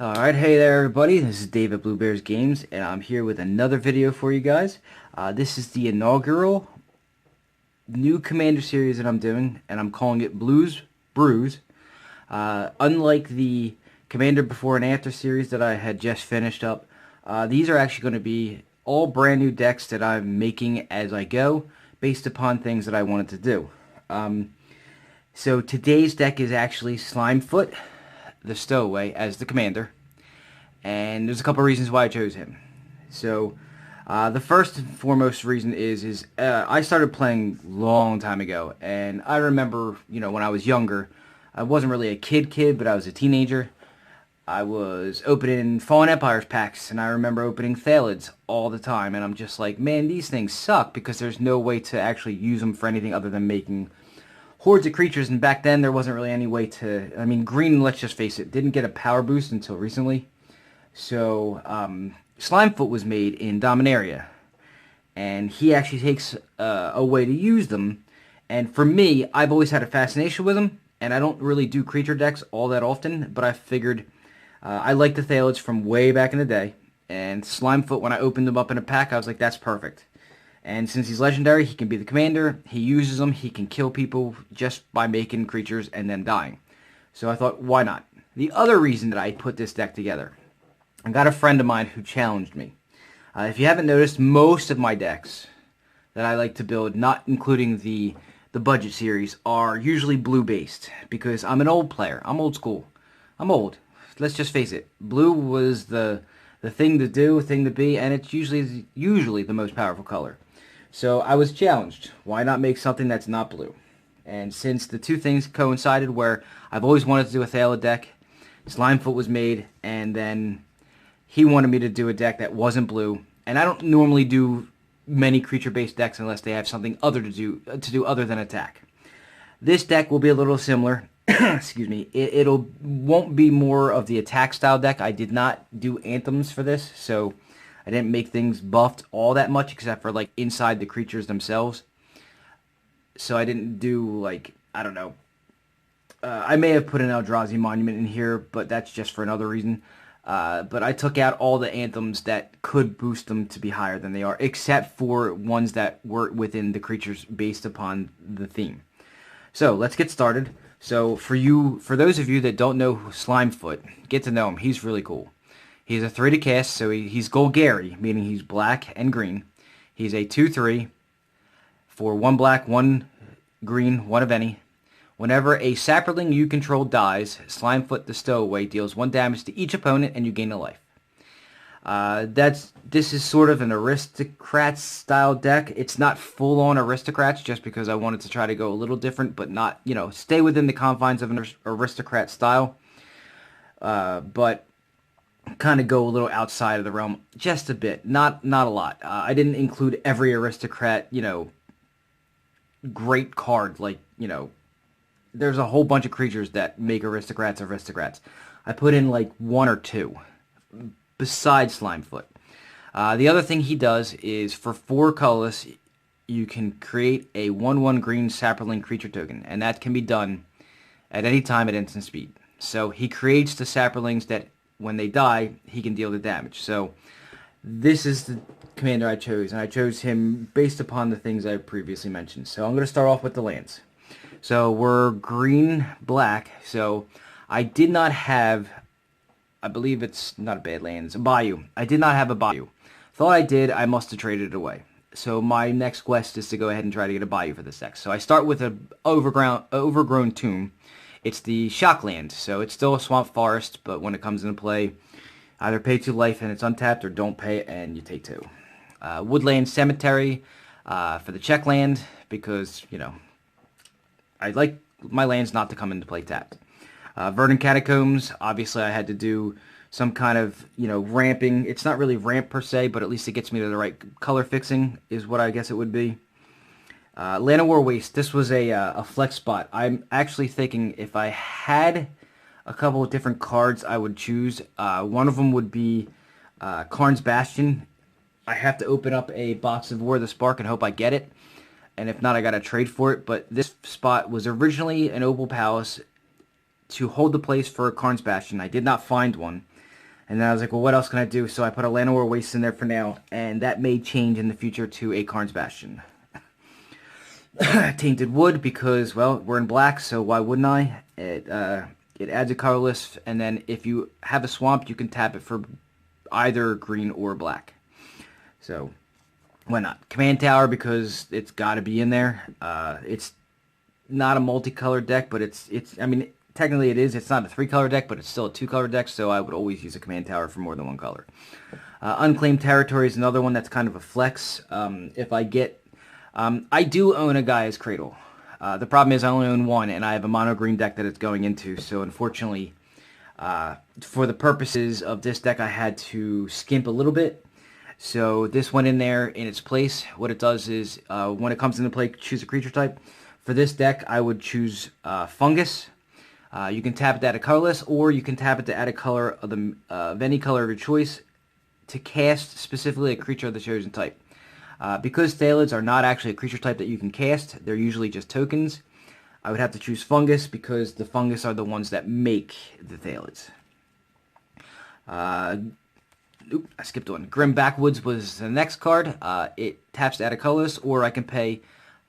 Alright, hey there everybody, this is Dave at Blue Bears Games, and I'm here with another video for you guys. This is the inaugural new Commander series that I'm doing, and I'm calling it Brews. Unlike the Commander Before and After series that I had just finished up, these are actually going to be all brand new decks that I'm making as I go, based upon things that I wanted to do. So today's deck is actually Slimefoot, the Stowaway, as the commander, and there's a couple reasons why I chose him. So the first and foremost reason is I started playing long time ago, and I remember, when I was younger, I wasn't really a kid, but I was a teenager. I was opening Fallen Empires packs, and I remember opening Thallids all the time, and I'm just like, man, these things suck because there's no way to actually use them for anything other than making hordes of creatures, and back then there wasn't really any way to, green, let's just face it, didn't get a power boost until recently. So, Slimefoot was made in Dominaria, and he actually takes a way to use them, and for me, I've always had a fascination with them, and I don't really do creature decks all that often, but I figured I like the Thallids from way back in the day, and Slimefoot, when I opened them up in a pack, I was like, that's perfect. And since he's legendary, he can be the commander, he uses them, he can kill people just by making creatures and then dying. So I thought, why not? The other reason that I put this deck together, I got a friend of mine who challenged me. If you haven't noticed, most of my decks that I like to build, not including the budget series, are usually blue-based, because I'm an old player. I'm old school. I'm old. Let's just face it. Blue was the thing to do, thing to be, and it's usually the most powerful color. So I was challenged. Why not make something that's not blue? And since the two things coincided where I've always wanted to do a Thalid deck, Slimefoot was made, and then he wanted me to do a deck that wasn't blue. And I don't normally do many creature-based decks unless they have something other to do other than attack. This deck will be a little similar. Excuse me. It'll won't be more of the attack style deck. I did not do anthems for this, so I didn't make things buffed all that much except for like inside the creatures themselves. So I didn't do like, I don't know. I may have put an Eldrazi monument in here, but that's just for another reason. But I took out all the anthems that could boost them to be higher than they are, except for ones that were within the creatures based upon the theme. So let's get started. So for those of you that don't know Slimefoot, get to know him. He's really cool. He's a 3 to cast, so he's Golgari, meaning he's black and green. He's a 2/3 for 1 black, 1 green, 1 of any. Whenever a Saproling you control dies, Slimefoot the Stowaway deals 1 damage to each opponent and you gain a life. This is sort of an aristocrat style deck. It's not full on aristocrats just because I wanted to try to go a little different, but not, stay within the confines of an aristocrat style. But kind of go a little outside of the realm just a bit, not a lot. I didn't include every aristocrat, great card, like, there's a whole bunch of creatures that make aristocrats. I put in like 1 or 2 besides Slimefoot. The other thing he does is for 4 colorless, you can create a 1/1 green Saproling creature token, and that can be done at any time at instant speed. So he creates the Saprolings that when they die, he can deal the damage. So this is the commander I chose, and I chose him based upon the things I previously mentioned. So I'm going to start off with the lands. So we're green-black, so I did not have, I believe it's not a bad land, it's a Bayou. I did not have a Bayou. Thought I did, I must have traded it away. So my next quest is to go ahead and try to get a Bayou for this deck. So I start with an overgrown tomb. It's the shock land, so it's still a swamp forest, but when it comes into play, either pay 2 life and it's untapped, or don't pay it and you take 2. Woodland Cemetery for the check land, because, I like my lands not to come into play tapped. Verdant Catacombs, obviously I had to do some kind of, ramping. It's not really ramp per se, but at least it gets me to the right color fixing, is what I guess it would be. Land of War Waste, this was a flex spot. I'm actually thinking if I had a couple of different cards I would choose. One of them would be Karn's Bastion. I have to open up a box of War of the Spark and hope I get it. And if not, I gotta trade for it. But this spot was originally an Opal Palace to hold the place for Karn's Bastion. I did not find one. And then I was like, well, what else can I do? So I put a Llanowar Waste in there for now, and that may change in the future to a Karn's Bastion. Tainted Wood, because, well, we're in black, so why wouldn't I? It adds a colorless, and then if you have a swamp, you can tap it for either green or black. So, why not? Command Tower, because it's got to be in there. It's not a multicolored deck, but I mean, technically it is. It's not a 3-color deck, but it's still a 2-color deck, so I would always use a Command Tower for more than one color. Unclaimed Territory is another one that's kind of a flex. If I get... I do own a Gaia's Cradle. The problem is I only own one, and I have a mono-green deck that it's going into, so unfortunately, for the purposes of this deck, I had to skimp a little bit. So this went in there in its place. What it does is, when it comes into play, choose a creature type. For this deck, I would choose Fungus. You can tap it to add a colorless, or you can tap it to add a color of any color of your choice to cast specifically a creature of the chosen type. Because Thallids are not actually a creature type that you can cast, they're usually just tokens, I would have to choose Fungus because the Fungus are the ones that make the Thallids. Oop, I skipped one. Grim Backwoods was the next card. It taps to add a colorless, or I can pay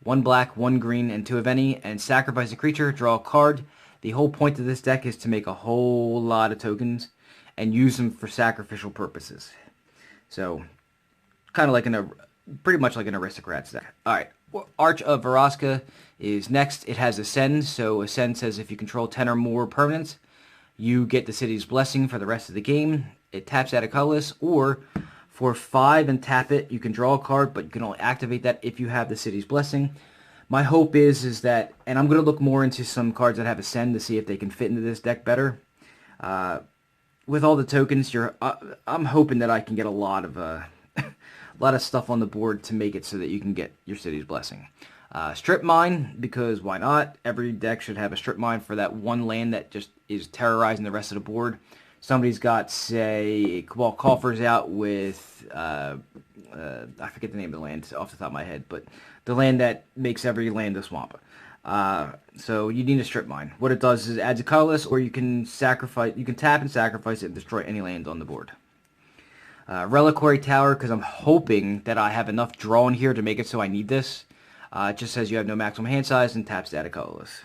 1 black, 1 green, and 2 of any, and sacrifice a creature, draw a card. The whole point of this deck is to make a whole lot of tokens and use them for sacrificial purposes. So, kind of like pretty much like an Aristocrats deck. Alright, Arch of Vraska is next. It has Ascend, so Ascend says if you control 10 or more permanents, you get the City's Blessing for the rest of the game. It taps out a colorless, or for 5 and tap it, you can draw a card, but you can only activate that if you have the City's Blessing. My hope is that, and I'm going to look more into some cards that have Ascend to see if they can fit into this deck better. With all the tokens, I'm hoping that I can get a lot of stuff on the board to make it so that you can get your City's Blessing. Strip Mine, because why not? Every deck should have a Strip Mine for that one land that just is terrorizing the rest of the board. Somebody's got, say, Cabal Coffers out with, I forget the name of the land off the top of my head, but the land that makes every land a swamp. So you need a Strip Mine. What it does is it adds a colorless, or you can tap and sacrifice it and destroy any land on the board. Reliquary Tower, because I'm hoping that I have enough draw in here to make it so I need this. It just says you have no maximum hand size and taps to add a colorless.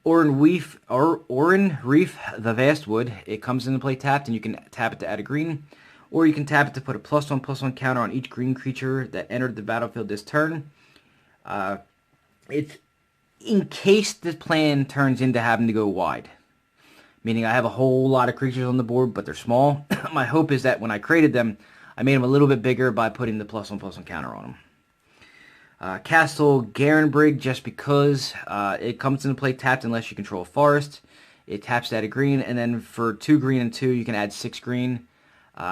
Orin Reef, the Vastwood. It comes into play tapped, and you can tap it to add a green, or you can tap it to put a +1/+1 counter on each green creature that entered the battlefield this turn. It's in case the plan turns into having to go wide, meaning I have a whole lot of creatures on the board, but they're small. My hope is that when I created them, I made them a little bit bigger by putting the +1/+1 counter on them. Castle Garenbrig, just because it comes into play tapped unless you control a forest. It taps to add a green, and then for 2 green and 2, you can add 6 green.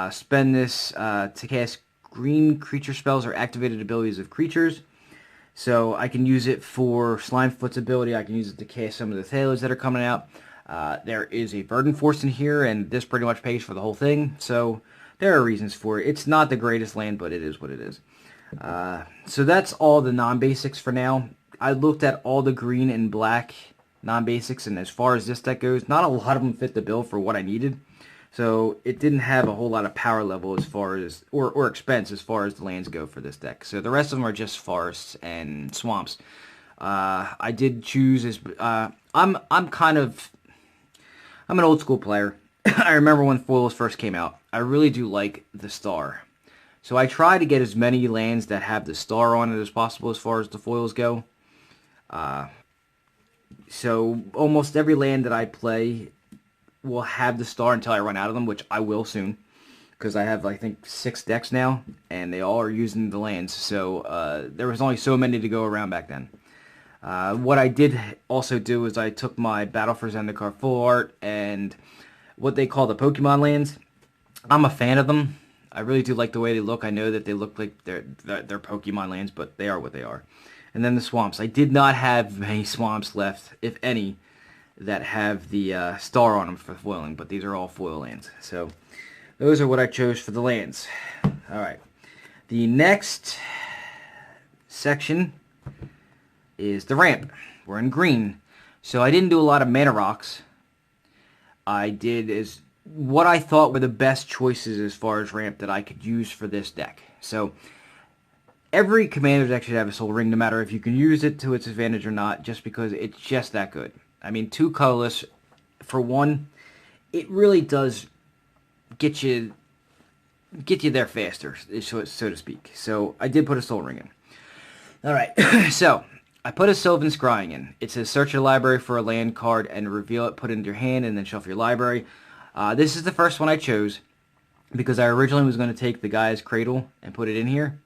Spend this to cast green creature spells or activated abilities of creatures. So I can use it for Slimefoot's ability. I can use it to cast some of the Thallids that are coming out. There is a Verdant Force in here, and this pretty much pays for the whole thing. So there are reasons for it. It's not the greatest land, but it is what it is. So that's all the non-basics for now. I looked at all the green and black non-basics, and as far as this deck goes, not a lot of them fit the bill for what I needed. So it didn't have a whole lot of power level as far as, or expense as far as the lands go for this deck. So the rest of them are just forests and swamps. I did choose I'm an old school player. I remember when foils first came out. I really do like the star. So I try to get as many lands that have the star on it as possible as far as the foils go. So almost every land that I play will have the star until I run out of them, which I will soon. Because I have, I think, 6 decks now, and they all are using the lands. So there was only so many to go around back then. What I did also do is I took my Battle for Zendikar full art and what they call the Pokemon lands. I'm a fan of them. I really do like the way they look. I know that they look like they're Pokemon lands, but they are what they are. And then the swamps. I did not have many swamps left, if any, that have the star on them for foiling, but these are all foil lands. So those are what I chose for the lands. Alright. The next section is the ramp. We're in green. So I didn't do a lot of mana rocks. I did, as what I thought were the best choices as far as ramp that I could use for this deck. So every commander deck should have a Soul Ring, no matter if you can use it to its advantage or not, just because it's just that good. I mean, 2 colorless, for one, it really does get you there faster, so to speak. So I did put a Soul Ring in. All right, so I put a Sylvan Scrying in. It says search your library for a land card and reveal it, put it into your hand, and then shuffle your library. This is the first one I chose because I originally was going to take the Guy's Cradle and put it in here.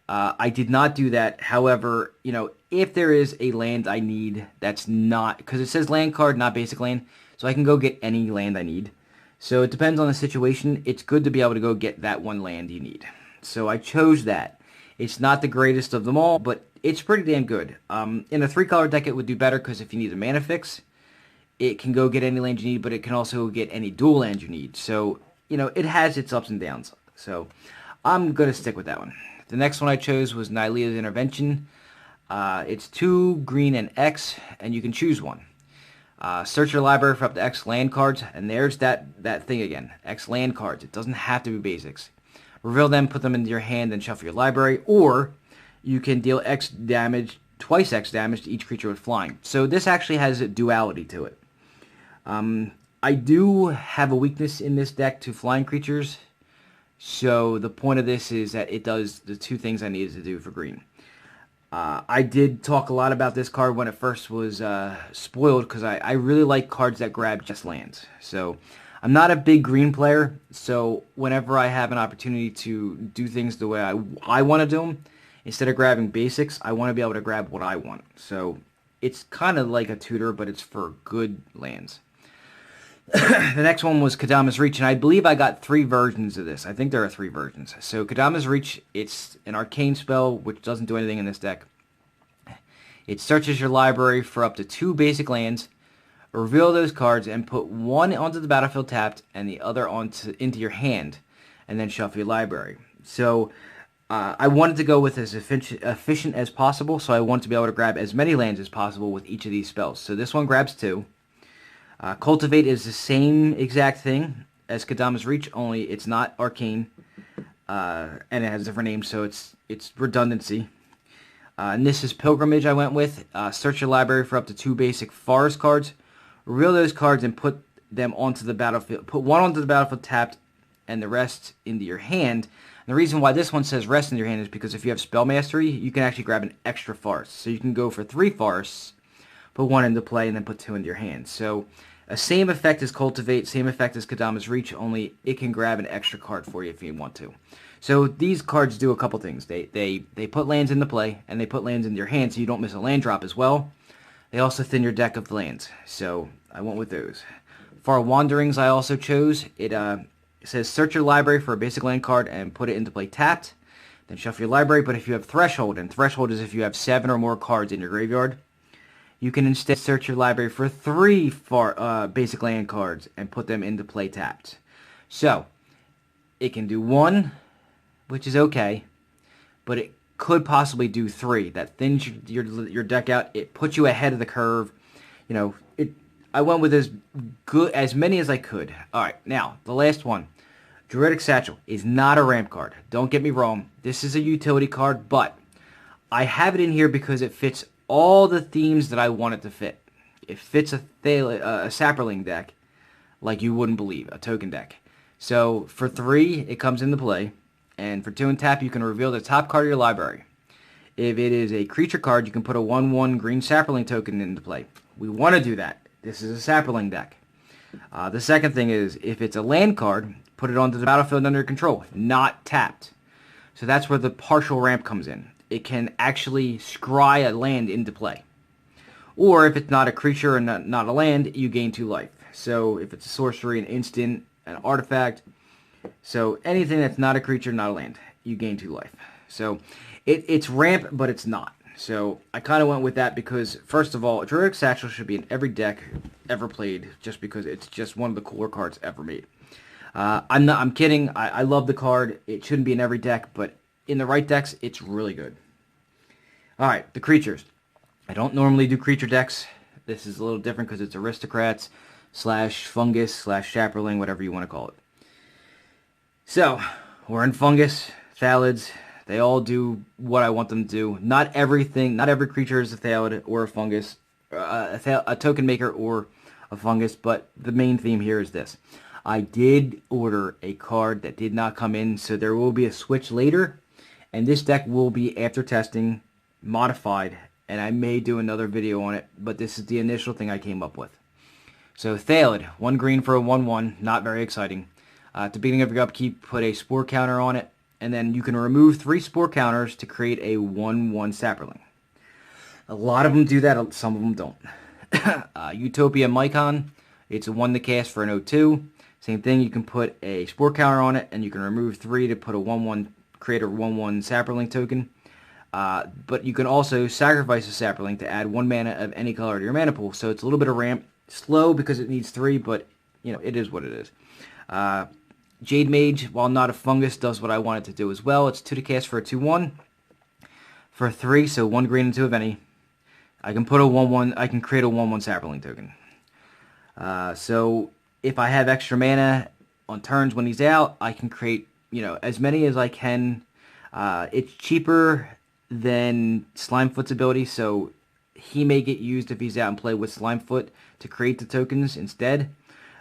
I did not do that. However, you know, if there is a land I need that's not, because it says land card, not basic land, so I can go get any land I need. So it depends on the situation. It's good to be able to go get that one land you need. So I chose that. It's not the greatest of them all, but it's pretty damn good. In a 3-color deck, it would do better because if you need a mana fix, it can go get any land you need, but it can also get any dual land you need. So, you know, it has its ups and downs. So I'm going to stick with that one. The next one I chose was Nylea's Intervention. It's 2 green and X, and you can choose one. Search your library for up to X land cards, and there's that thing again. X land cards. It doesn't have to be basics. Reveal them, put them into your hand, and shuffle your library, or you can deal X damage, twice X damage to each creature with flying. So this actually has a duality to it. I do have a weakness in this deck to flying creatures, so the point of this is that it does the 2 things I needed to do for green. I did talk a lot about this card when it first was spoiled because I really like cards that grab just lands. So I'm not a big green player, so whenever I have an opportunity to do things the way I want to do them, instead of grabbing basics, I want to be able to grab what I want. So it's kind of like a tutor, but it's for good lands. The next one was Kadama's Reach, and I believe I got 3 versions of this. I think there are 3 versions. So Kadama's Reach, it's an arcane spell, which doesn't do anything in this deck. It searches your library for up to 2 basic lands, reveal those cards, and put one onto the battlefield tapped, and the other into your hand, and then shuffle your library. So I wanted to go with as efficient as possible, so I wanted to be able to grab as many lands as possible with each of these spells. So this one grabs 2. Cultivate is the same exact thing as Kadama's Reach, only it's not arcane, and it has a different name, so it's redundancy. And this is Pilgrimage I went with. Search your library for up to 2 basic forest cards. Reveal those cards and put them onto the battlefield. Put one onto the battlefield tapped, and the rest into your hand. And the reason why this one says rest in your hand is because if you have Spell Mastery, you can actually grab an extra forest. So you can go for 3 forests, put 1 into play, and then put 2 into your hand. So a same effect as Cultivate, same effect as Kadama's Reach, only it can grab an extra card for you if you want to. So these cards do a couple things. They put lands into play, and they put lands into your hand so you don't miss a land drop as well. They also thin your deck of lands, so I went with those. For Wanderings, I also chose. It says search your library for a basic land card and put it into play tapped. Then shuffle your library, but if you have Threshold, and Threshold is if you have 7 or more cards in your graveyard, you can instead search your library for 3 basic land cards and put them into play tapped. So, it can do 1, which is okay, but it could possibly do 3. That thins your deck out. It puts you ahead of the curve. You know, I went with as many as I could. All right, now the last one, Druidic Satchel, is not a ramp card. Don't get me wrong. This is a utility card, but I have it in here because it fits all the themes that I want it to fit. It fits a Saproling deck like you wouldn't believe, a token deck. So for 3, it comes into play. And for 2 and tap, you can reveal the top card of your library. If it is a creature card, you can put a 1/1 green Saproling token into play. We want to do that. This is a Saproling deck. The second thing is, if it's a land card, put it onto the battlefield under control, not tapped. So that's where the partial ramp comes in. It can actually scry a land into play. Or if it's not a creature and not a land, you gain 2 life. So if it's a sorcery, an instant, an artifact, so anything that's not a creature, not a land, you gain 2 life. So it's ramp, but it's not. So I kind of went with that because, first of all, Druidic Satchel should be in every deck ever played, just because it's just one of the cooler cards ever made. I'm kidding. I love the card. It shouldn't be in every deck, but in the right decks, it's really good. All right, the creatures. I don't normally do creature decks. This is a little different because it's aristocrats. slash fungus slash Saproling, whatever you want to call it. So, we're in Fungus, Thallids. They all do what I want them to do. Not everything, not every creature is a Thallid or a Fungus, a token maker or a Fungus, but the main theme here is this. I did order a card that did not come in, so there will be a switch later, and this deck will be, after testing, modified, and I may do another video on it, but this is the initial thing I came up with. So Thalid, 1 green for a 1/1, not very exciting. At the beginning of your upkeep, put a Spore counter on it, and then you can remove 3 Spore counters to create a 1/1 Saproling. A lot of them do that, some of them don't. Utopia Mycon, it's a 1 to cast for an 0/2. Same thing, you can put a Spore counter on it, and you can remove 3 to put a 1/1, create a 1/1 Saproling token. But you can also sacrifice a Saproling to add 1 mana of any color to your mana pool. So it's a little bit of ramp. Slow because it needs 3, but you know, it is what it is. Jade Mage, while not a Fungus, does what I want it to do as well. It's 2 to cast for a 2/1. For 3, so 1 green and 2 of any. I can put a 1/1, I can create a 1/1 Saproling token. So if I have extra mana on turns when he's out, I can create, you know, as many as I can. It's cheaper than Slimefoot's ability, so he may get used if he's out and play with Slimefoot to create the tokens instead,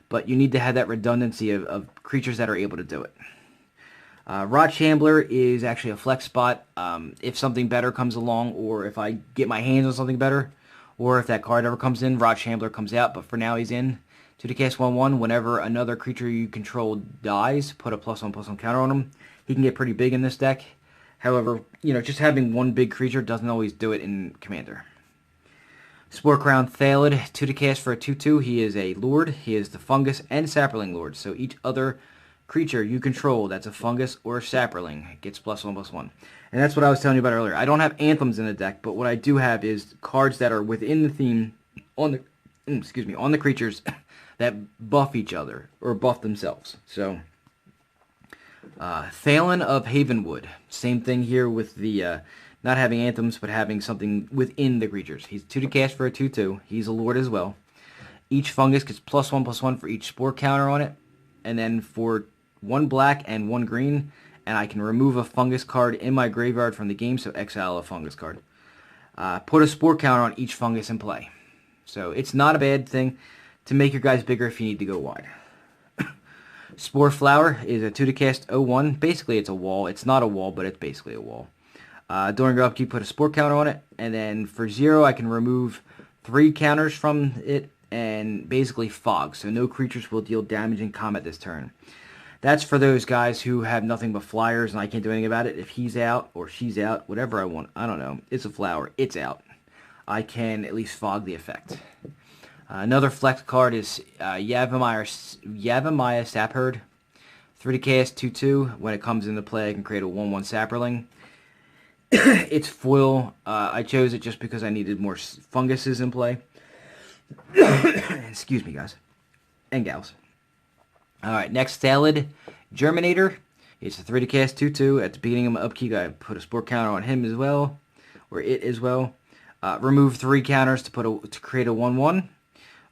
but you need to have that redundancy of creatures that are able to do it. Rot Shambler is actually a flex spot. If something better comes along, or if I get my hands on something better, or if that card ever comes in, Rot Shambler comes out, but for now he's in. 2 to cast 1/1. Whenever another creature you control dies, put a +1/+1 counter on him. He can get pretty big in this deck. However, you know, just having one big creature doesn't always do it in Commander. Spore Crown Thalid, 2 to cast for a 2/2. He is a Lord. He is the Fungus and Saproling Lord. So each other creature you control that's a Fungus or a Saproling gets +1/+1. And that's what I was telling you about earlier. I don't have Anthems in the deck, but what I do have is cards that are within the theme on the on the creatures that buff each other or buff themselves. So Thalen of Havenwood. Same thing here with the not having Anthems, but having something within the creatures. He's 2 to cast for a 2/2. He's a Lord as well. Each Fungus gets +1/+1 for each Spore counter on it. And then for 1 black and 1 green, and I can remove a Fungus card in my graveyard from the game, so exile a Fungus card. Put a Spore counter on each Fungus in play. So it's not a bad thing to make your guys bigger if you need to go wide. Spore Flower is a 2 to cast 0/1. Basically, it's a wall. It's not a wall, but it's basically a wall. During your upkeep, put a Spore counter on it, and then for 0, I can remove 3 counters from it and basically fog, so no creatures will deal damage in combat this turn. That's for those guys who have nothing but flyers and I can't do anything about it. If he's out or she's out, whatever I want, I don't know. It's a flower. It's out. I can at least fog the effect. Another flex card is Yavimaya Sapherd. 3 to cast, 2/2. When it comes into play, I can create a 1/1 Saproling. It's foil. I chose it just because I needed more funguses in play. Excuse me, guys. And gals. Alright, next Thalid Germinator. It's a 3 to cast, 2/2. At the beginning of my upkeep, I put a Spore counter on him as well. Or it as well. Remove 3 counters to create a 1/1.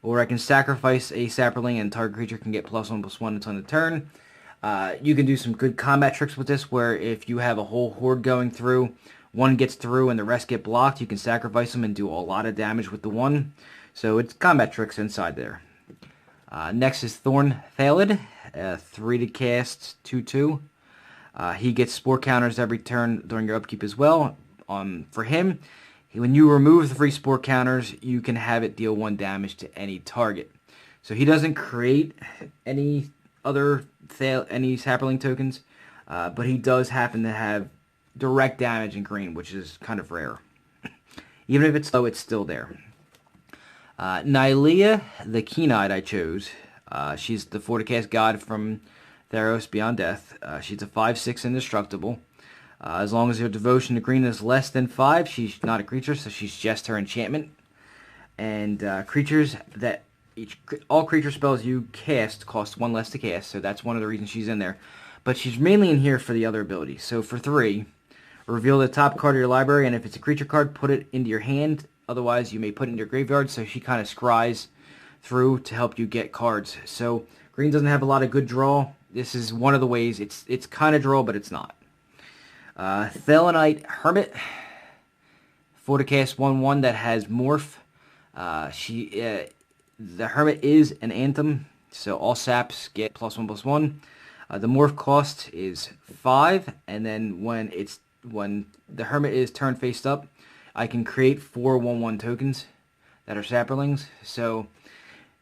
Or I can sacrifice a Saproling and target creature can get +1/+1 until the turn. You can do some good combat tricks with this, where if you have a whole horde going through, one gets through and the rest get blocked, you can sacrifice them and do a lot of damage with the one. So it's combat tricks inside there. Next is Thorn Thalid, 3 to cast, 2/2. He gets Spore counters every turn during your upkeep as well. For him, when you remove the 3 Spore counters, you can have it deal 1 damage to any target. So he doesn't create any other any Saproling tokens, but he does happen to have direct damage in green, which is kind of rare. Even if it's low, it's still there. Nylea, the Keen-Eyed I chose. She's the 4 to cast god from Theros Beyond Death. She's a 5/6 indestructible. As long as your devotion to green is less than 5, she's not a creature, so she's just her enchantment. And all creature spells you cast cost 1 less to cast, so that's one of the reasons she's in there. But she's mainly in here for the other abilities. So for 3, reveal the top card of your library, and if it's a creature card, put it into your hand. Otherwise, you may put it in your graveyard, so she kind of scries through to help you get cards. So green doesn't have a lot of good draw. This is one of the ways. It's kind of draw, but it's not. Thallids Hermit, 4-cast 1/1 that has morph. The Hermit is an Anthem, so all saps get +1/+1. The morph cost is 5, and then when the Hermit is turned face up, I can create 4 1/1 tokens that are Saprolings. So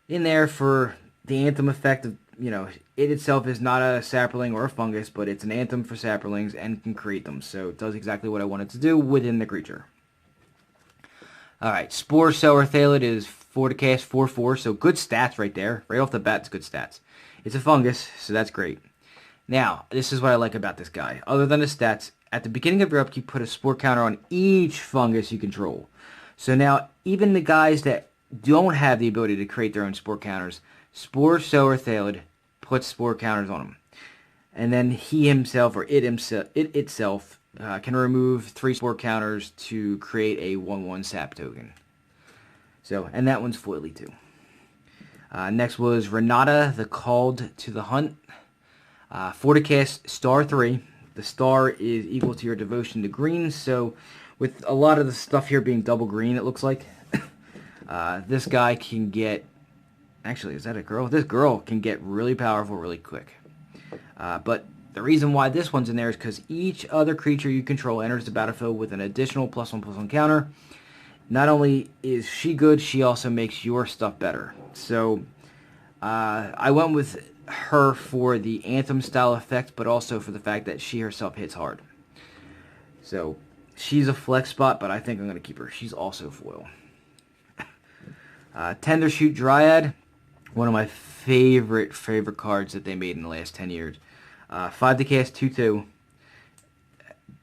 in there for the Anthem effect of, it itself is not a Saproling or a Fungus, but it's an Anthem for Saprolings and can create them. So it does exactly what I wanted to do within the creature. Alright, Spore Sower Thalid is 4-cast 4/4, so good stats right there. Right off the bat, it's good stats. It's a Fungus, so that's great. Now, this is what I like about this guy. Other than the stats, at the beginning of your upkeep, put a Spore counter on each Fungus you control. So now, even the guys that don't have the ability to create their own Spore counters, Spore Sower Thalid puts Spore counters on them. And then he himself, or it itself, can remove 3 Spore counters to create a 1/1 sap token. So, and that one's foily too. Next was Renata, the Called to the Hunt. 4-cast star 3. The star is equal to your devotion to green, so with a lot of the stuff here being double green, it looks like, this guy can get, actually, is that a girl? This girl can get really powerful really quick. But the reason why this one's in there is because each other creature you control enters the battlefield with an additional +1/+1 counter. Not only is she good, she also makes your stuff better. So I went with her for the Anthem style effect, but also for the fact that she herself hits hard. So she's a flex spot, but I think I'm going to keep her. She's also foil. Tender Shoot Dryad, one of my favorite cards that they made in the last 10 years. 5-cast 2/2.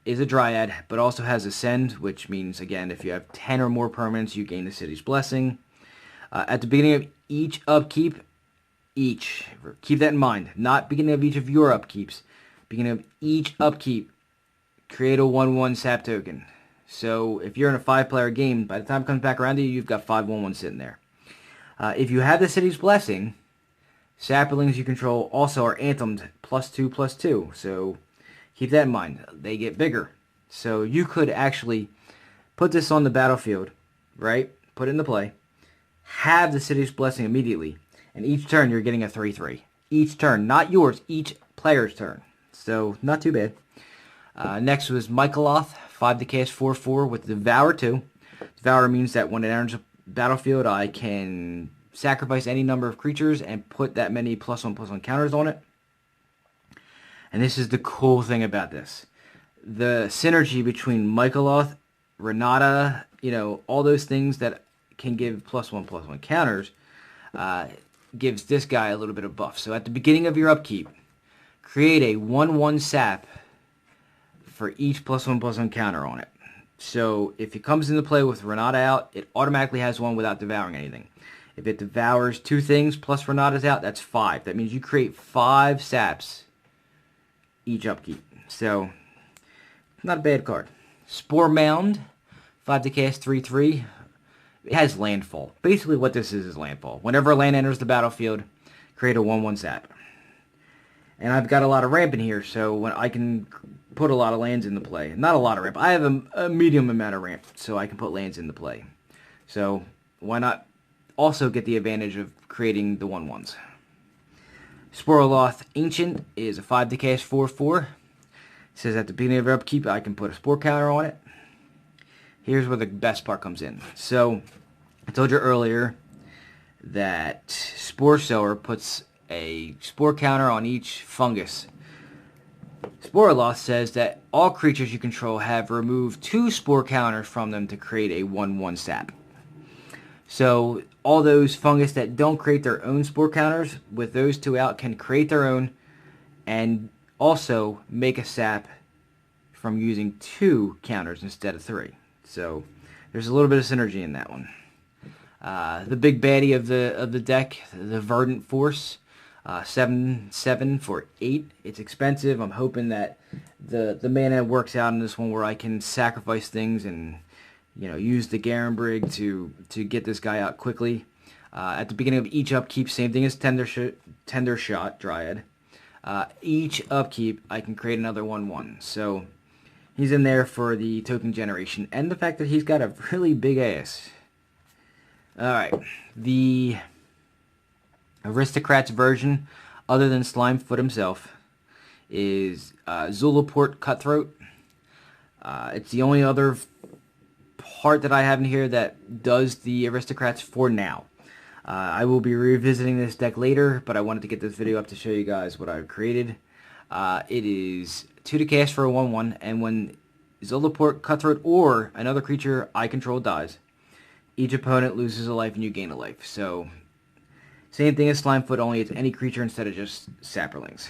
Is a Dryad, but also has Ascend, which means, again, if you have 10 or more permanents, you gain the City's Blessing. At the beginning of each upkeep, keep that in mind, not beginning of each of your upkeeps, beginning of each upkeep, create a 1/1 sap token. So if you're in a 5-player game, by the time it comes back around to you, you've got 5 1/1 sitting there. If you have the City's Blessing, Saplings you control also are Anthemed +2/+2, so keep that in mind. They get bigger. So you could actually put this on the battlefield, right? Put it into play. Have the City's Blessing immediately. And each turn you're getting a 3/3. Each turn. Not yours. Each player's turn. So not too bad. Next was Michaeloth. 5-cast 4/4 with Devour 2. Devour means that when it enters a battlefield, I can sacrifice any number of creatures and put that many +1/+1 counters on it. And this is the cool thing about this. The synergy between Michaeloth, Renata, all those things that can give +1/+1 counters, gives this guy a little bit of buff. So at the beginning of your upkeep, create a 1/1 sap for each +1/+1 counter on it. So if it comes into play with Renata out, it automatically has one without devouring anything. If it devours 2 things plus Renata's out, that's 5. That means you create 5 saps each upkeep. So, not a bad card. Spore Mound, 5-cast 3/3. It has landfall. Basically what this is landfall. Whenever a land enters the battlefield, create a 1/1 sap. And I've got a lot of ramp in here, so when I can put a lot of lands into play. Not a lot of ramp. I have a medium amount of ramp, so I can put lands into play. So, why not also get the advantage of creating the 1/1s? Sporeloth Ancient is a 5-cast 4/4. It says at the beginning of your upkeep, I can put a Spore counter on it. Here's where the best part comes in. So, I told you earlier that Spore Sower puts a Spore counter on each Fungus. Sporeloth says that all creatures you control have removed 2 Spore counters from them to create a 1/1 sap. So all those Fungus that don't create their own Spore counters, with those 2 out, can create their own and also make a sap from using 2 counters instead of 3. So there's a little bit of synergy in that one. The big baddie of the deck, the Verdant Force, 7/7 for 8. It's expensive. I'm hoping that the mana works out in this one where I can sacrifice things and use the Garen Brig to get this guy out quickly. At the beginning of each upkeep, same thing as Tender Shot, Dryad. Each upkeep, I can create another 1/1. So he's in there for the token generation, and the fact that he's got a really big ass. Alright, the Aristocrats version, other than Slimefoot himself, is Zulaport Cutthroat. It's the only other part that I have in here that does the Aristocrats for now. I will be revisiting this deck later, but I wanted to get this video up to show you guys what I've created. It is 2 to cast for a 1/1, and when Zulaport Cutthroat or another creature I control dies, each opponent loses a life and you gain a life. So, same thing as Slimefoot, only it's any creature instead of just Saprolings.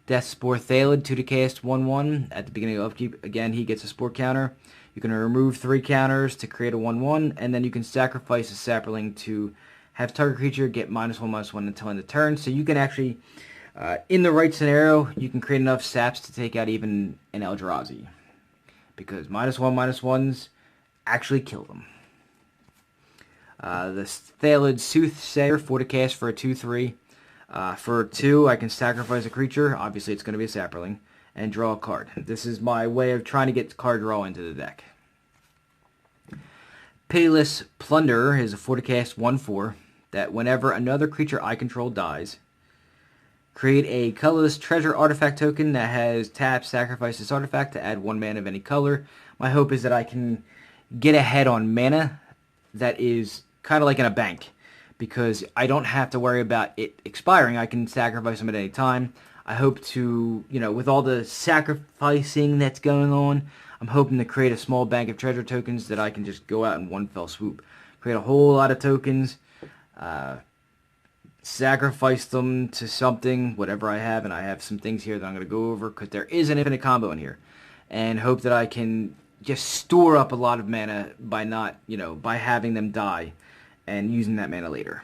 Death Spore Thalid, 2 to cast, 1/1. At the beginning of upkeep, again, he gets a Spore counter. You can remove 3 counters to create a 1/1, and then you can sacrifice a Saproling to have target creature get -1/-1 until end of turn. So you can actually, in the right scenario, you can create enough saps to take out even an Eldrazi. Because -1/-1s actually kill them. The Thalid Soothsayer, 4 to cast for a 2/3. For 2, I can sacrifice a creature. Obviously, it's going to be a Saproling. And draw a card. This is my way of trying to get card draw into the deck. Pitiless Plunderer is a 4 to cast 1/4 that whenever another creature I control dies, create a colorless treasure artifact token that has tap, sacrifice this artifact to add 1 mana of any color. My hope is that I can get ahead on mana that is kind of like in a bank, because I don't have to worry about it expiring. I can sacrifice them at any time. I hope to, with all the sacrificing that's going on, I'm hoping to create a small bank of treasure tokens that I can just go out in one fell swoop. Create a whole lot of tokens, sacrifice them to something, whatever I have, and I have some things here that I'm going to go over, because there is an infinite combo in here, and hope that I can just store up a lot of mana by not, by having them die and using that mana later.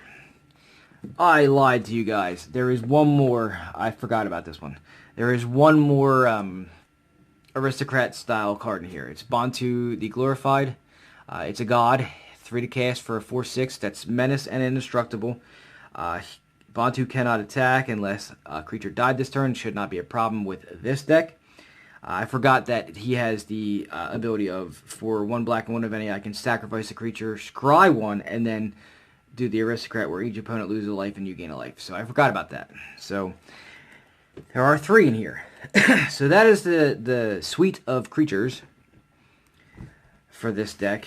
I lied to you guys. There is one more. I forgot about this one. There is one more aristocrat style card in here. It's Bantu the Glorified. It's a god. 3 to cast for a 4/6. That's menace and indestructible. Bantu cannot attack unless a creature died this turn. Should not be a problem with this deck. I forgot that he has the ability of, for 1 black and 1 of any, I can sacrifice a creature, scry 1, and then do the Aristocrat where each opponent loses a life and you gain a life. So I forgot about that. So there are 3 in here. So that is the suite of creatures for this deck.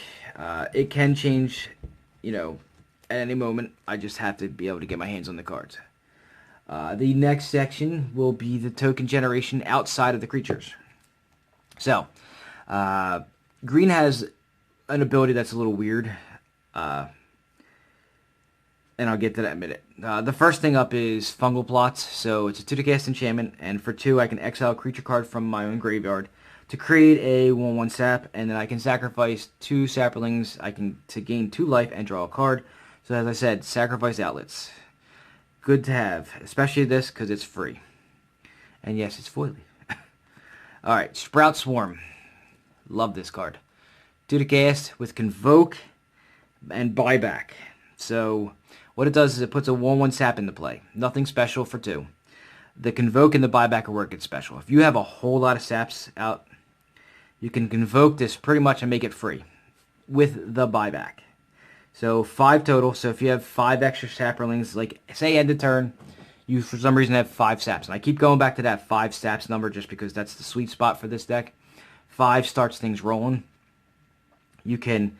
It can change, at any moment. I just have to be able to get my hands on the cards. The next section will be the token generation outside of the creatures. So, green has an ability that's a little weird. And I'll get to that in a minute. The first thing up is Fungal Plots. So it's a 2 to cast enchantment, and for 2 I can exile a creature card from my own graveyard to create a 1/1 sap, and then I can sacrifice 2 Saprolings to gain 2 life and draw a card. So as I said, sacrifice outlets. Good to have, especially this because it's free. And yes, it's foily. Alright, Sprout Swarm. Love this card. 2 to cast with Convoke and Buyback. So what it does is it puts a 1/1 sap into play. Nothing special for 2. The Convoke and the Buyback are where it gets special. If you have a whole lot of saps out, you can Convoke this pretty much and make it free with the Buyback. So 5 total. So if you have 5 extra Saprolings, like say end of turn, you for some reason have 5 saps. And I keep going back to that 5 saps number just because that's the sweet spot for this deck. 5 starts things rolling. You can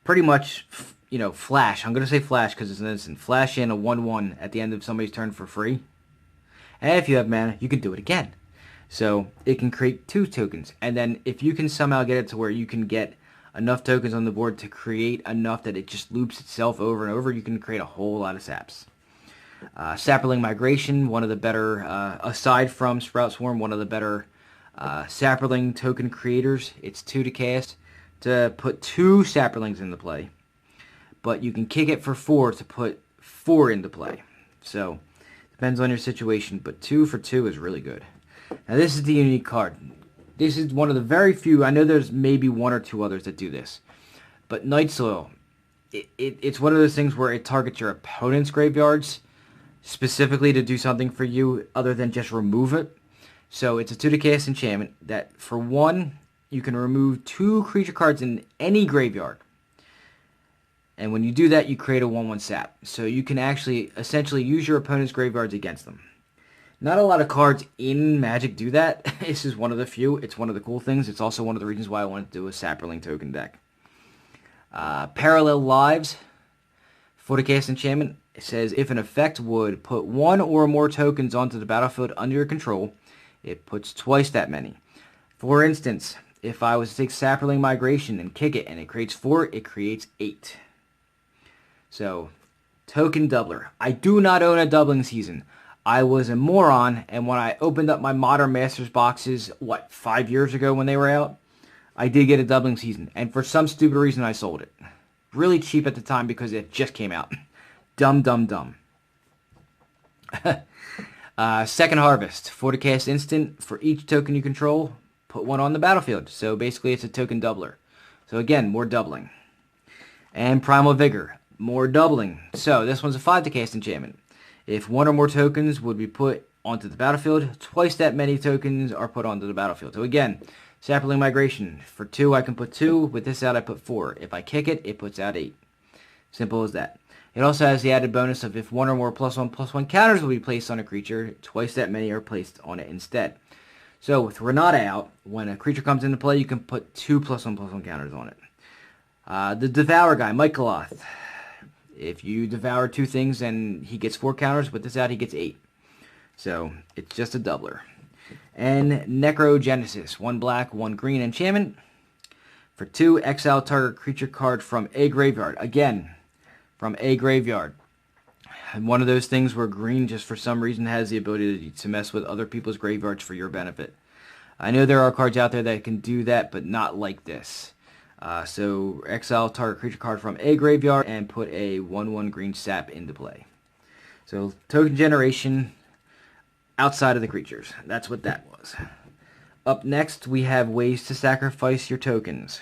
pretty much, flash. I'm going to say flash because it's an instant. Flash in a 1/1 at the end of somebody's turn for free. And if you have mana, you can do it again. So it can create 2 tokens. And then if you can somehow get it to where you can get enough tokens on the board to create enough that it just loops itself over and over, you can create a whole lot of saps. Saproling Migration, one of the better, aside from Sprout Swarm, one of the better Saproling token creators. It's 2 to cast to put 2 Saprolings into play. But you can kick it for 4 to put 4 into play. So, depends on your situation, but 2 for 2 is really good. Now this is the unique card. This is one of the very few, I know there's maybe 1 or 2 others that do this. But Night Soil, it's one of those things where it targets your opponent's graveyards specifically to do something for you other than just remove it. So it's a 2 to cast enchantment that for 1, you can remove 2 creature cards in any graveyard. And when you do that, you create a 1/1 sap. So you can actually essentially use your opponent's graveyards against them. Not a lot of cards in Magic do that. This is one of the few. It's one of the cool things. It's also one of the reasons why I wanted to do a Saproling token deck. Parallel Lives, 4 to cast enchantment. It says if an effect would put 1 or more tokens onto the battlefield under your control, it puts twice that many. For instance, if I was to take Saproling Migration and kick it and it creates 4, it creates 8. So, token doubler. I do not own a doubling season. I was a moron, and when I opened up my Modern Masters boxes, 5 years ago when they were out, I did get a doubling season, and for some stupid reason I sold it. Really cheap at the time because it just came out. Dumb, dumb, dumb. Second Harvest. 4 to cast instant. For each token you control, put 1 on the battlefield. So basically it's a token doubler. So again, more doubling. And Primal Vigor. More doubling. So this one's a 5 to cast enchantment. If 1 or more tokens would be put onto the battlefield, twice that many tokens are put onto the battlefield. So again, Saproling Migration. For 2, I can put 2. With this out, I put 4. If I kick it, it puts out 8. Simple as that. It also has the added bonus of if 1 or more +1/+1 counters will be placed on a creature, twice that many are placed on it instead. So with Renata out, when a creature comes into play, you can put 2 +1/+1 counters on it. The Devour guy, Michaeloth. If you devour 2 things and he gets 4 counters, with this out, he gets 8. So it's just a doubler. And Necrogenesis, 1 black, 1 green enchantment. For 2, exile target creature card from a graveyard. Again, from a graveyard. And one of those things where green just for some reason has the ability to mess with other people's graveyards for your benefit. I know there are cards out there that can do that, but not like this. So exile target creature card from a graveyard and put a 1/1 green sap into play. So token generation outside of the creatures. That's what that was. Up next, we have ways to sacrifice your tokens.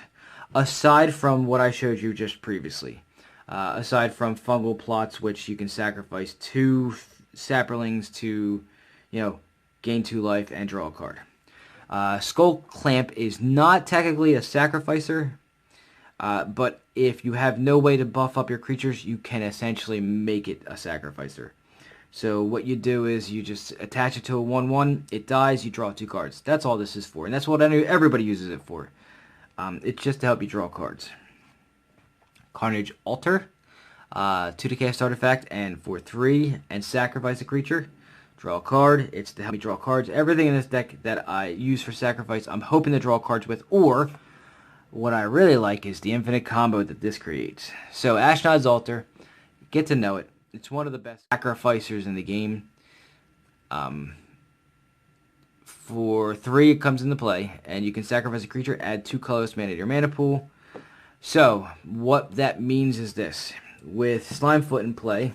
Aside from what I showed you just previously. Aside from fungal plots, which you can sacrifice 2 Saprolings to, gain 2 life and draw a card. Skull Clamp is not technically a sacrificer, but if you have no way to buff up your creatures, you can essentially make it a sacrificer. So what you do is you just attach it to a 1/1, it dies, you draw 2 cards. That's all this is for, and that's what everybody uses it for. It's just to help you draw cards. Carnage Altar, 2 to cast artifact, and for 3, and sacrifice a creature. Draw a card. It's to help me draw cards. Everything in this deck that I use for sacrifice, I'm hoping to draw cards with, or what I really like is the infinite combo that this creates. So Ashnod's Altar, get to know it. It's one of the best sacrificers in the game. For 3, it comes into play, and you can sacrifice a creature, add 2 colorless mana to your mana pool. So, what that means is this. With Slimefoot in play,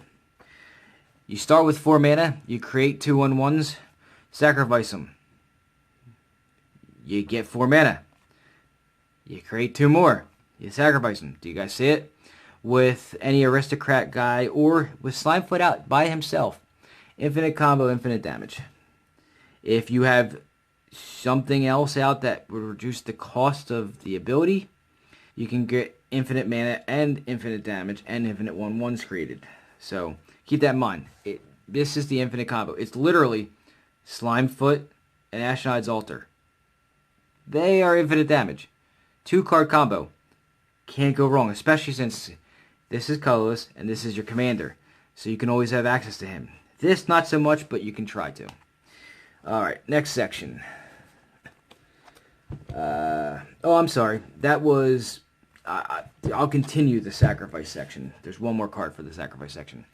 you start with 4 mana, you create 2 1/1s, sacrifice them. You get 4 mana. You create 2 more, you sacrifice them. Do you guys see it? With any aristocrat guy, or with Slimefoot out by himself, infinite combo, infinite damage. If you have something else out that would reduce the cost of the ability, you can get infinite mana and infinite damage and infinite 1/1s created. So keep that in mind. This is the infinite combo. It's literally Slimefoot and Ashnod's Altar. They are infinite damage. 2-card combo. Can't go wrong, especially since this is colorless and this is your commander. So you can always have access to him. This, not so much, but you can try to. Alright, next section. I'm sorry. That was... I'll continue the sacrifice section. There's one more card for the sacrifice section.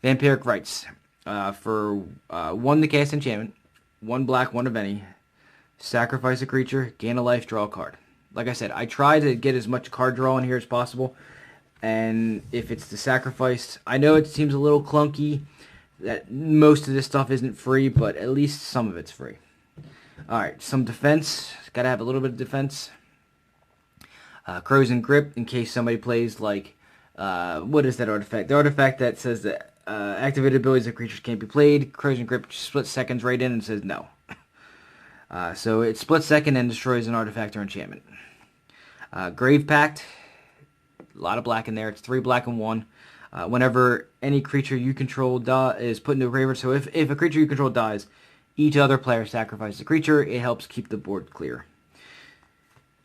Vampiric Rites. For 1 to cast enchantment, 1 black, 1 of any. Sacrifice a creature, gain a life, draw a card. Like I said, I try to get as much card draw in here as possible. And if it's the sacrifice, I know it seems a little clunky that most of this stuff isn't free, but at least some of it's free. Alright, some defense. Gotta have a little bit of defense. Crows and Grip, in case somebody plays like What is that artifact? The artifact that says that activated abilities of creatures can't be played. Corrosion Grip splits seconds right in and says no. So it splits second and destroys an artifact or enchantment. Grave Pact. A lot of black in there. It's 3 black and 1. Whenever any creature you control is put into a graveyard, so if a creature you control dies, each other player sacrifices a creature. It helps keep the board clear.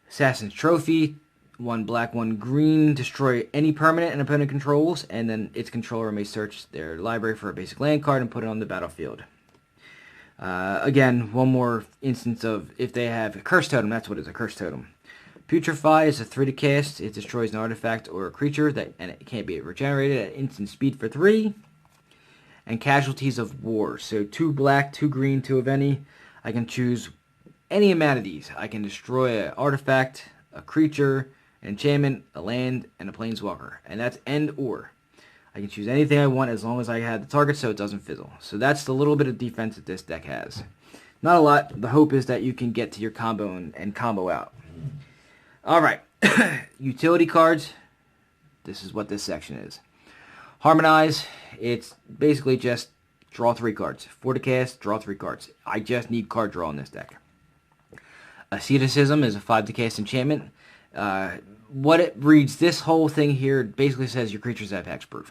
Assassin's Trophy. 1 black, 1 green. Destroy any permanent an opponent controls, and then its controller may search their library for a basic land card and put it on the battlefield. Again, one more instance of if they have a Curse Totem. That's what it is, a Curse Totem. Putrefy is a 3 to cast. It destroys an artifact or a creature, and it can't be regenerated at instant speed for 3. And Casualties of War. So 2 black, 2 green, 2 of any. I can choose any amount of these. I can destroy an artifact, a creature, an enchantment, a land, and a planeswalker. And that's end or. I can choose anything I want as long as I have the target so it doesn't fizzle. So that's the little bit of defense that this deck has. Not a lot. The hope is that you can get to your combo and combo out. Alright, utility cards. This is what this section is. Harmonize, it's basically just draw 3 cards. 4 to cast, draw 3 cards. I just need card draw in this deck. Asceticism is a 5 to cast enchantment. What it reads, this whole thing here basically says your creatures have hexproof.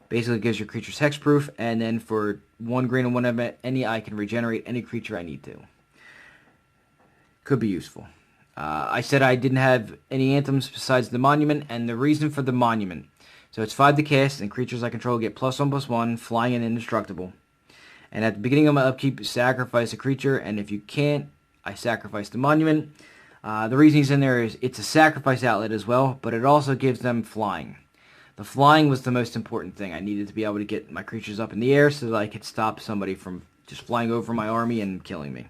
Basically gives your creatures hexproof, and then for 1 green and 1 of any, I can regenerate any creature I need to. Could be useful. I said I didn't have any anthems besides the Monument, and the reason for the Monument. So it's 5 to cast, and creatures I control get +1/+1, flying and indestructible. And at the beginning of my upkeep, sacrifice a creature, and if you can't, I sacrifice the Monument. The reason he's in there is it's a sacrifice outlet as well, but it also gives them flying. The flying was the most important thing. I needed to be able to get my creatures up in the air so that I could stop somebody from just flying over my army and killing me.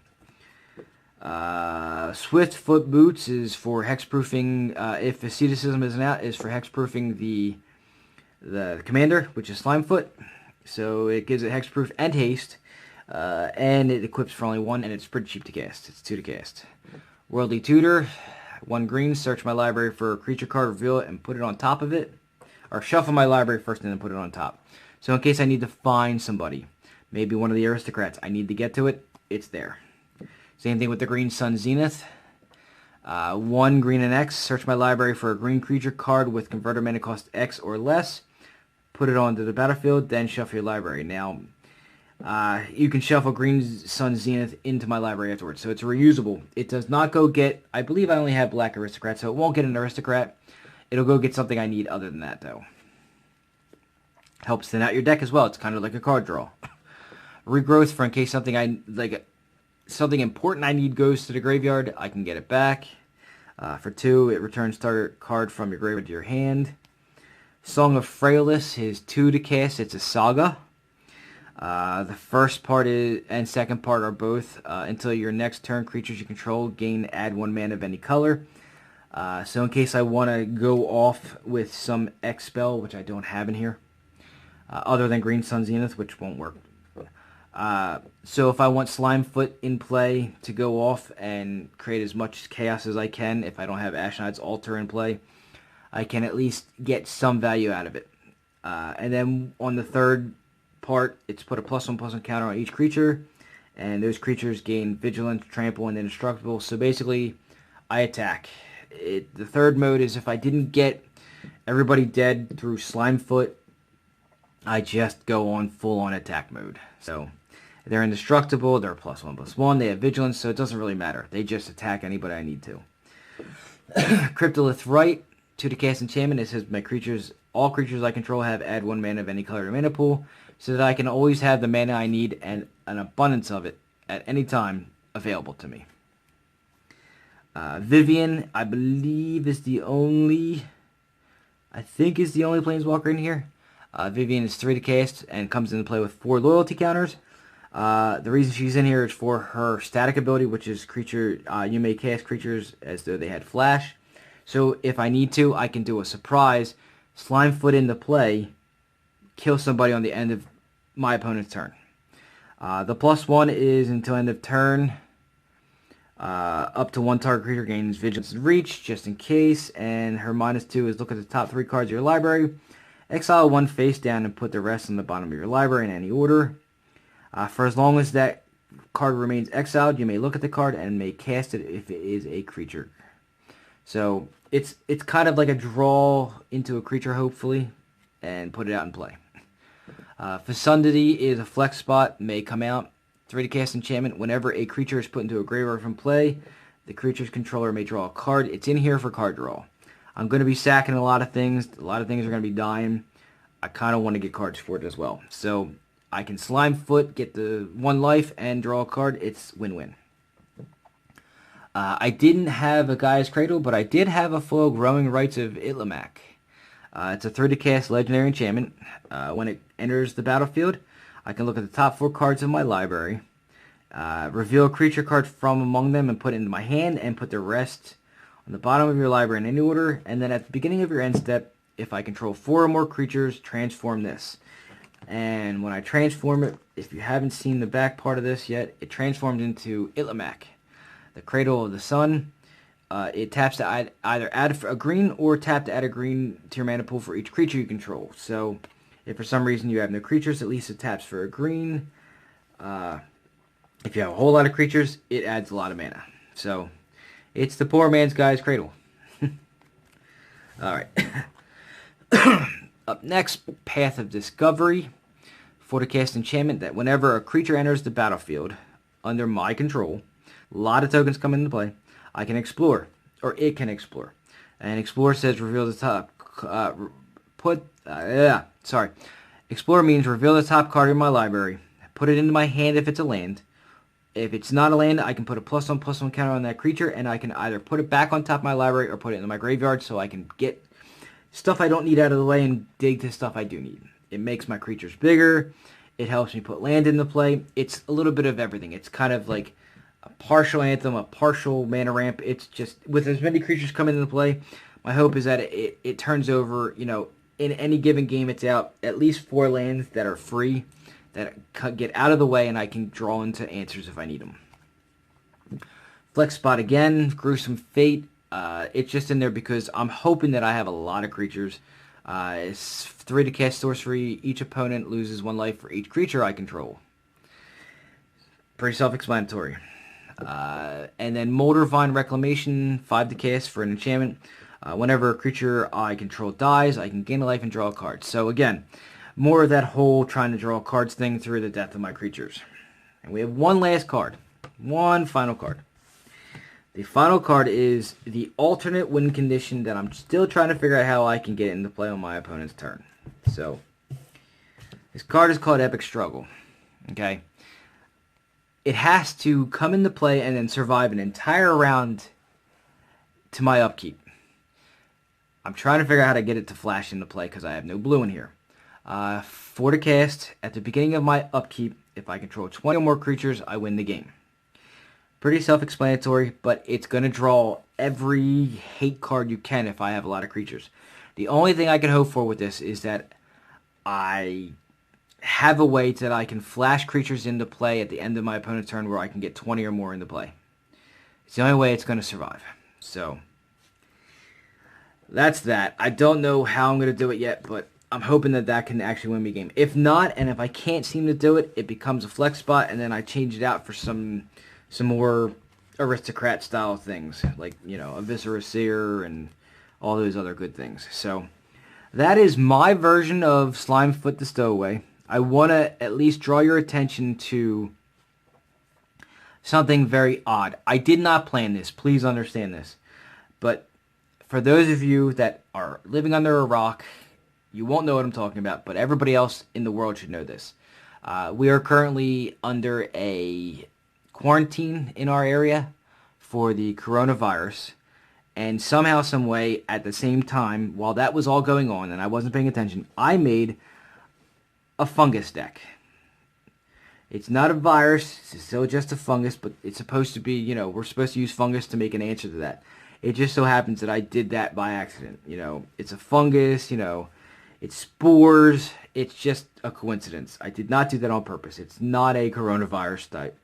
Swift Foot Boots is for hexproofing. If Asceticism isn't out, is for hexproofing the commander, which is Slimefoot. So it gives it hexproof and haste, and it equips for only 1, and it's pretty cheap to cast. It's 2 to cast. Worldly Tutor, 1 green. Search my library for a creature card, reveal it, and put it on top of it, or shuffle my library first and then put it on top. So in case I need to find somebody, maybe one of the aristocrats, I need to get to it, it's there. Same thing with the Green Sun Zenith. 1 green and X. Search my library for a green creature card with converter mana cost X or less. Put it onto the battlefield, then shuffle your library. Now, you can shuffle Green Sun Zenith into my library afterwards, so it's reusable. It does not go get... I believe I only have black aristocrat, so it won't get an aristocrat. It'll go get something I need other than that, though. Helps thin out your deck as well. It's kind of like a card draw. Regrowth for in case something something important I need goes to the graveyard, I can get it back. For 2, it returns target card from your graveyard to your hand. Song of Frailness is 2 to cast. It's a saga. The first part and second part are both until your next turn, creatures you control add 1 mana of any color. So in case I want to go off with some X spell, which I don't have in here, other than Green Sun Zenith, which won't work. So if I want Slimefoot in play to go off and create as much chaos as I can, if I don't have Ashnod's Altar in play, I can at least get some value out of it. And then on the third part, it's put a +1/+1 counter on each creature, and those creatures gain Vigilance, Trample, and Indestructible. So basically, I attack. The third mode is if I didn't get everybody dead through Slimefoot, I just go on full-on attack mode. So they're indestructible, they're +1/+1, they have Vigilance, so it doesn't really matter. They just attack anybody I need to. Cryptolith Rite, 2 to cast enchantment. It says all creatures I control add 1 mana of any color to mana pool, so that I can always have the mana I need and an abundance of it at any time available to me. Vivian, I believe, is the only planeswalker in here. Vivian is 3 to cast and comes into play with 4 loyalty counters. The reason she's in here is for her static ability, which is you may cast creatures as though they had flash. So if I need to, I can do a surprise, Slimefoot into play, kill somebody on the end of my opponent's turn. The +1 is until end of turn. Up to one target creature gains Vigilance and Reach, just in case. And her -2 is look at the top 3 cards of your library. Exile 1 face down and put the rest on the bottom of your library in any order. For as long as that card remains exiled, you may look at the card and may cast it if it is a creature. So it's kind of like a draw into a creature, hopefully, and put it out in play. Fecundity is a flex spot, may come out. 3 to cast enchantment. Whenever a creature is put into a graveyard from play, the creature's controller may draw a card. It's in here for card draw. I'm going to be sacking a lot of things. A lot of things are going to be dying. I kind of want to get cards for it as well. So I can Slimefoot, get the 1 life, and draw a card. It's win-win. I didn't have a Gaia's Cradle, but I did have a full Growing Rites of Itlamak. It's a 3 to cast legendary enchantment. When it enters the battlefield, I can look at the top 4 cards of my library, reveal a creature card from among them and put it into my hand, and put the rest on the bottom of your library in any order. And then at the beginning of your end step, if I control 4 or more creatures, transform this. And when I transform it, if you haven't seen the back part of this yet, it transforms into Itlamak, the Cradle of the Sun. It taps to either add a green or tap to add a green to your mana pool for each creature you control. So if for some reason you have no creatures, at least it taps for a green. If you have a whole lot of creatures, it adds a lot of mana. So it's the poor man's Gaia's Cradle. Alright. Up next, Path of Discovery. 4 to cast enchantment that whenever a creature enters the battlefield under my control, a lot of tokens come into play, I can explore, or it can explore. And explore says reveal the top, Explore means reveal the top card in my library, put it into my hand if it's a land. If it's not a land, I can put a +1/+1 counter on that creature, and I can either put it back on top of my library or put it in my graveyard so I can get stuff I don't need out of the way and dig to stuff I do need. It makes my creatures bigger. It helps me put land into play. It's a little bit of everything. It's kind of like a partial anthem, a partial mana ramp. It's just, with as many creatures coming into play, my hope is that it turns over, in any given game it's out, at least 4 lands that are free, that get out of the way, and I can draw into answers if I need them. Flex spot again, Gruesome Fate. It's just in there because I'm hoping that I have a lot of creatures. It's 3 to cast sorcery. Each opponent loses 1 life for each creature I control. Pretty self-explanatory. And then Moldervine Reclamation, 5 to cast for an enchantment. Whenever a creature I control dies, I can gain a life and draw a card. So again, more of that whole trying to draw cards thing through the death of my creatures. And we have one last card. One final card. The final card is the alternate win condition that I'm still trying to figure out how I can get into play on my opponent's turn. So, this card is called Epic Struggle. Okay? It has to come into play and then survive an entire round to my upkeep. I'm trying to figure out how to get it to flash into play because I have no blue in here. 4 to cast. At the beginning of my upkeep, if I control 20 or more creatures, I win the game. Pretty self-explanatory, but it's going to draw every hate card you can if I have a lot of creatures. The only thing I can hope for with this is that I have a way that I can flash creatures into play at the end of my opponent's turn where I can get 20 or more into play. It's the only way it's going to survive. So, that's that. I don't know how I'm going to do it yet, but I'm hoping that that can actually win me a game. If not, and if I can't seem to do it, it becomes a flex spot, and then I change it out for some more aristocrat style things, like, a Viscera Seer and all those other good things. So, that is my version of Slimefoot the Stowaway. I want to at least draw your attention to something very odd. I did not plan this. Please understand this. But for those of you that are living under a rock, you won't know what I'm talking about, but everybody else in the world should know this. We are currently under a quarantine in our area for the coronavirus, and somehow, some way, at the same time, while that was all going on and I wasn't paying attention, I made a fungus deck. It's not a virus, it's still just a fungus, but it's supposed to be, we're supposed to use fungus to make an answer to that. It just so happens that I did that by accident. It's a fungus, it's spores, it's just a coincidence. I did not do that on purpose. It's not a coronavirus type,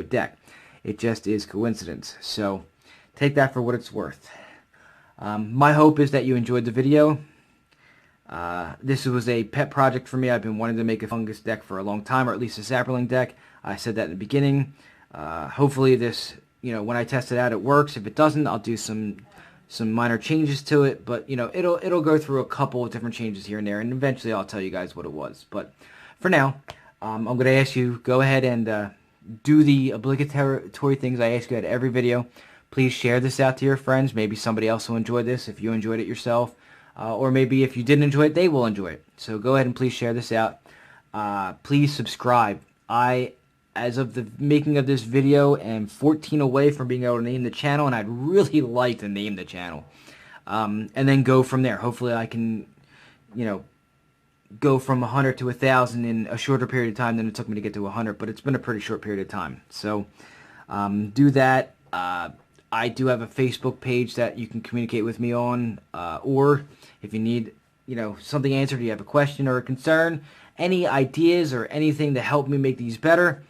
deck. It just is coincidence. So take that for what it's worth. My hope is that you enjoyed the video. This was a pet project for me. I've been wanting to make a Fungus deck for a long time, or at least a Saproling deck. I said that in the beginning. Hopefully this, when I test it out, it works. If it doesn't, I'll do some minor changes to it. But, it'll go through a couple of different changes here and there, and eventually I'll tell you guys what it was. But for now, I'm going to ask you, go ahead and do the obligatory things I ask you at every video. Please share this out to your friends. Maybe somebody else will enjoy this if you enjoyed it yourself. Or maybe if you didn't enjoy it, they will enjoy it. So go ahead and please share this out. Please subscribe. As of the making of this video, am 14 away from being able to name the channel, and I'd really like to name the channel. And then go from there. Hopefully I can, go from 100 to 1,000 in a shorter period of time than it took me to get to 100, but it's been a pretty short period of time. So do that. I do have a Facebook page that you can communicate with me on, or if you need, something answered, you have a question or a concern, any ideas or anything to help me make these better,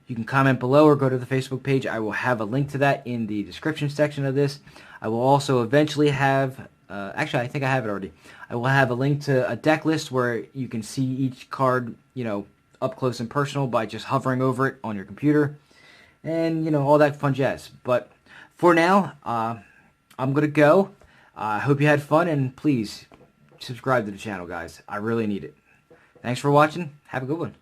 you can comment below or go to the Facebook page. I will have a link to that in the description section of this. I will also eventually have, actually I think I have it already, I will have a link to a deck list where you can see each card, up close and personal by just hovering over it on your computer, and, all that fun jazz. But for now, I'm going to go. I hope you had fun, and please subscribe to the channel, guys. I really need it. Thanks for watching. Have a good one.